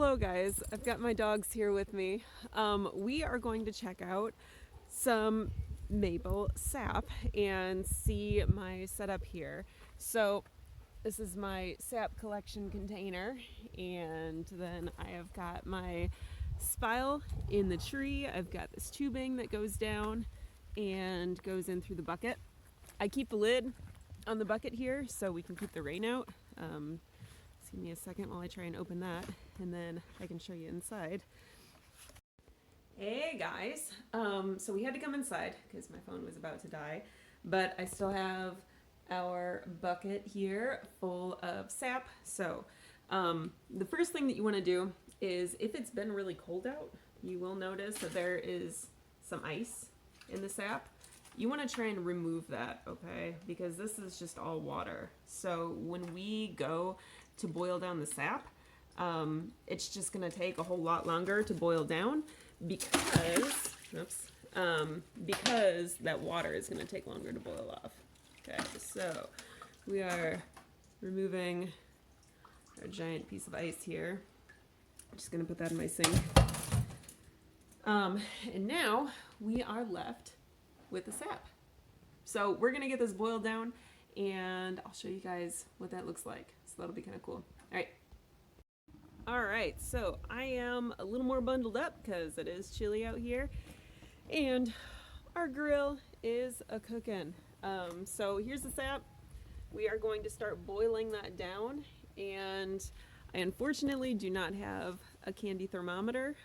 Hello guys, I've got my dogs here with me. We are going to check out some maple sap and see my setup here. So this is my sap collection container, and then I have got my spile in the tree. I've got this tubing that goes down and goes in through the bucket. I keep the lid on the bucket here so we can keep the rain out. Just give me a second while I try and open that, and then I can show you inside. Hey guys, so we had to come inside because my phone was about to die, but I still have our bucket here full of sap. So the first thing that you want to do is, if it's been really cold out, you will notice that there is some ice in the sap. You want to try and remove that, okay? Because this is just all water. So when we go to boil down the sap, it's just going to take a whole lot longer to boil down because that water is going to take longer to boil off. Okay, so we are removing our giant piece of ice here. I'm just going to put that in my sink. And now we are left with the sap. So we're going to get this boiled down, and I'll show you guys what that looks like. So that'll be kind of cool. All right, so I am a little more bundled up because it is chilly out here, and our grill is a-cooking. So here's the sap. We are going to start boiling that down, and I unfortunately do not have a candy thermometer,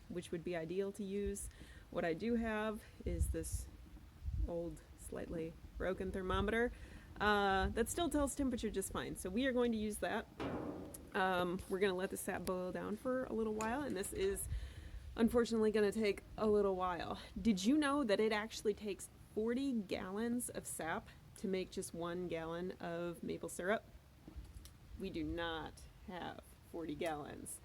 which would be ideal to use. What I do have is this old, slightly broken thermometer that still tells temperature just fine. So we are going to use that. We're going to let the sap boil down for a little while, and this is unfortunately going to take a little while. Did you know that it actually takes 40 gallons of sap to make just 1 gallon of maple syrup? We do not have 40 gallons.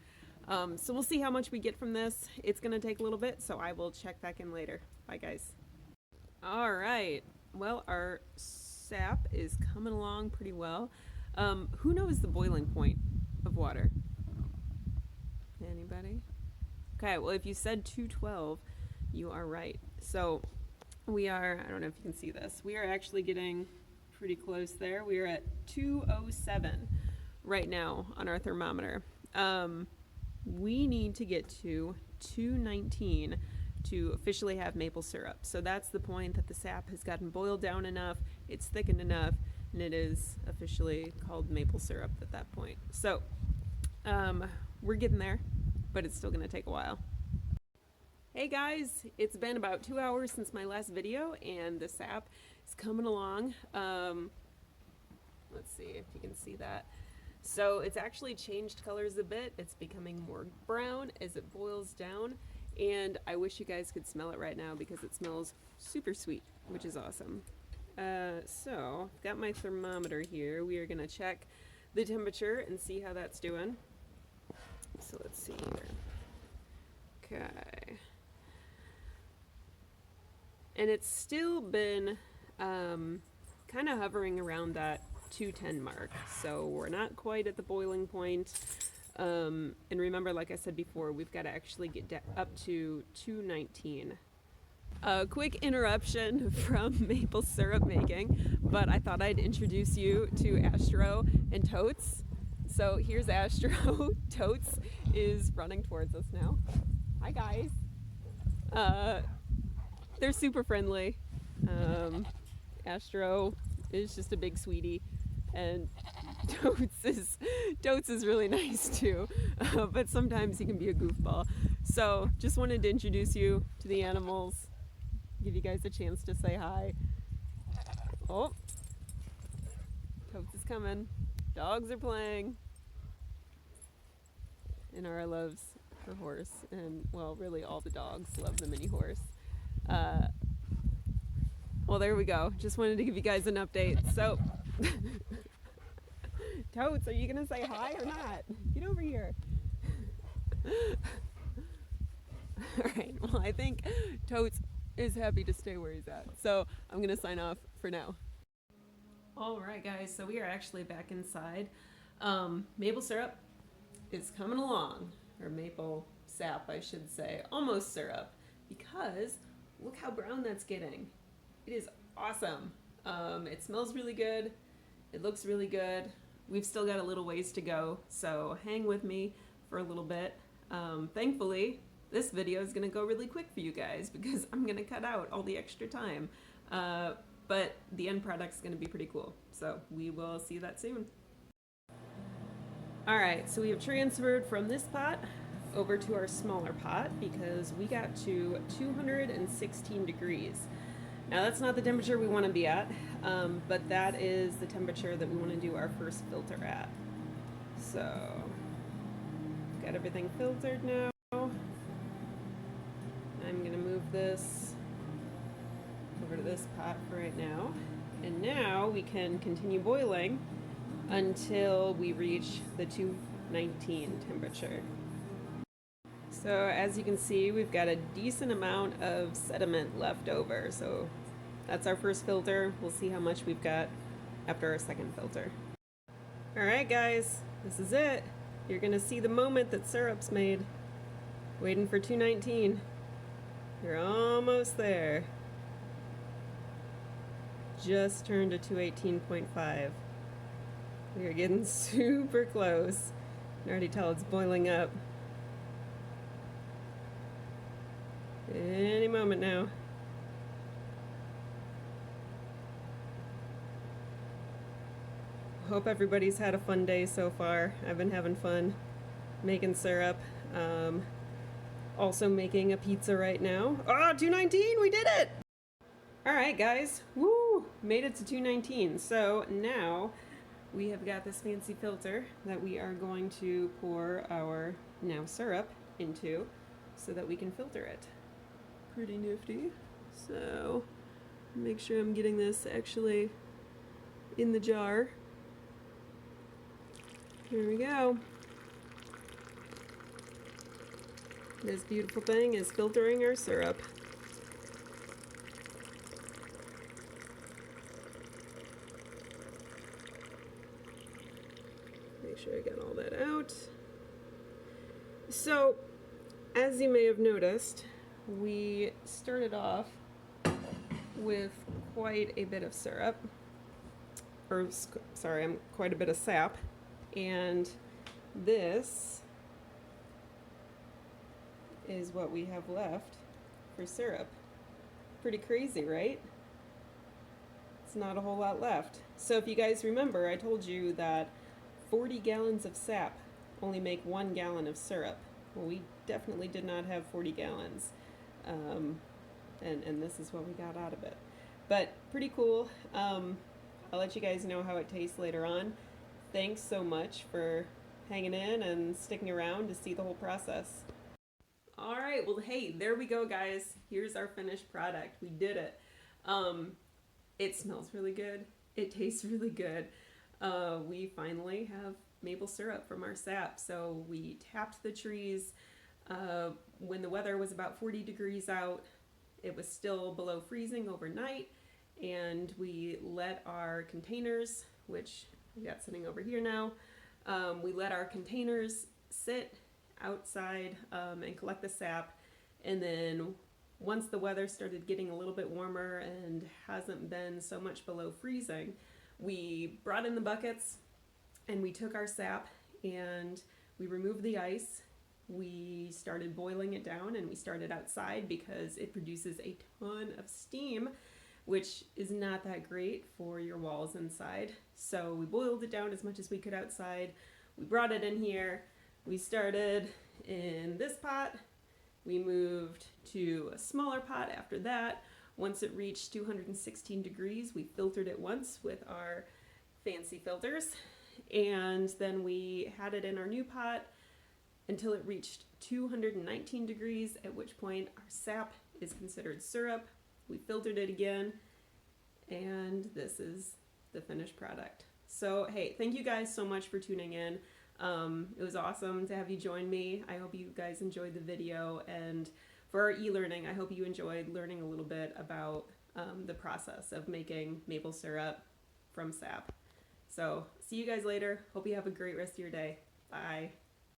So we'll see how much we get from this. It's going to take a little bit, so I will check back in later. Bye, guys. All right. Well, our sap is coming along pretty well. Who knows the boiling point of water? Anybody? Okay, well, if you said 212, you are right. So we are, I don't know if you can see this, we are actually getting pretty close there. We are at 207 right now on our thermometer. We need to get to 219 to officially have maple syrup. So that's the point that the sap has gotten boiled down enough, it's thickened enough, and it is officially called maple syrup at that point. So we're getting there, but it's still gonna take a while. Hey guys, it's been about 2 hours since my last video, and the sap is coming along. Let's see if you can see that. So it's actually changed colors a bit. It's becoming more brown as it boils down, and I wish you guys could smell it right now because it smells super sweet, which is awesome. So I've got my thermometer here. We are gonna check the temperature and see how that's doing. So let's see here. Okay. And it's still been kind of hovering around that 210 mark. So we're not quite at the boiling point. And remember, like I said before, we've got to actually get up to 219. A quick interruption from maple syrup making, but I thought I'd introduce you to Astro and Totes. So here's Astro. Totes is running towards us now. Hi guys. They're super friendly. Astro is just a big sweetie, and Totes is really nice too, but sometimes he can be a goofball. So just wanted to introduce you to the animals, give you guys a chance to say hi. Oh, Totes is coming. Dogs are playing. Inara loves her horse, and well, really all the dogs love the mini horse. Well, there we go. Just wanted to give you guys an update. So, Totes, are you gonna say hi or not? Get over here. All right, well, I think Totes is happy to stay where he's at. So I'm gonna sign off for now. All right, guys, so we are actually back inside. Maple syrup is coming along, or maple sap, I should say, almost syrup, because look how brown that's getting. It is awesome. It smells really good. It looks really good. We've still got a little ways to go, so hang with me for a little bit. Thankfully, this video is going to go really quick for you guys because I'm going to cut out all the extra time. But the end product's going to be pretty cool, so we will see that soon. All right, so we have transferred from this pot over to our smaller pot because we got to 216 degrees. Now that's not the temperature we want to be at, but that is the temperature that we want to do our first filter at. So, got everything filtered now. I'm gonna move this over to this pot for right now. And now we can continue boiling until we reach the 219 temperature. So as you can see, we've got a decent amount of sediment left over. So that's our first filter. We'll see how much we've got after our second filter. All right, guys, this is it. You're gonna see the moment that syrup's made. Waiting for 219. You're almost there. Just turned to 218.5. We are getting super close. I can already tell it's boiling up. Any moment now. Hope everybody's had a fun day so far. I've been having fun making syrup. Also making a pizza right now. Oh, 219, we did it! All right, guys, woo, made it to 219. So now we have got this fancy filter that we are going to pour our now syrup into so that we can filter it. Pretty nifty. So make sure I'm getting this actually in the jar. Here we go. This beautiful thing is filtering our syrup. Make sure I get all that out. So, as you may have noticed, we started off with quite a bit of syrup, or sorry, quite a bit of sap, and this is what we have left for syrup. Pretty crazy, right? It's not a whole lot left. So if you guys remember, I told you that 40 gallons of sap only make 1 gallon of syrup. Well, we definitely did not have 40 gallons. And this is what we got out of it. But pretty cool. I'll let you guys know how it tastes later on. Thanks so much for hanging in and sticking around to see the whole process. All right, well, hey, there we go, guys. Here's our finished product. We did it. It smells really good. It tastes really good. We finally have maple syrup from our sap. So we tapped the trees when the weather was about 40 degrees out. It was still below freezing overnight, and we let our containers, which we got sitting over here now, we let our containers sit outside and collect the sap, and then once the weather started getting a little bit warmer and hasn't been so much below freezing, we brought in the buckets and we took our sap and we removed the ice. We started boiling it down, and we started outside because it produces a ton of steam, which is not that great for your walls inside. So we boiled it down as much as we could outside. We brought it in here. We started in this pot. We moved to a smaller pot after that. Once it reached 216 degrees, we filtered it once with our fancy filters. And then we had it in our new pot until it reached 219 degrees, at which point our sap is considered syrup. We filtered it again, and this is the finished product. So, hey, thank you guys so much for tuning in. It was awesome to have you join me. I hope you guys enjoyed the video, and for our e-learning, I hope you enjoyed learning a little bit about the process of making maple syrup from sap. So, see you guys later. Hope you have a great rest of your day. Bye.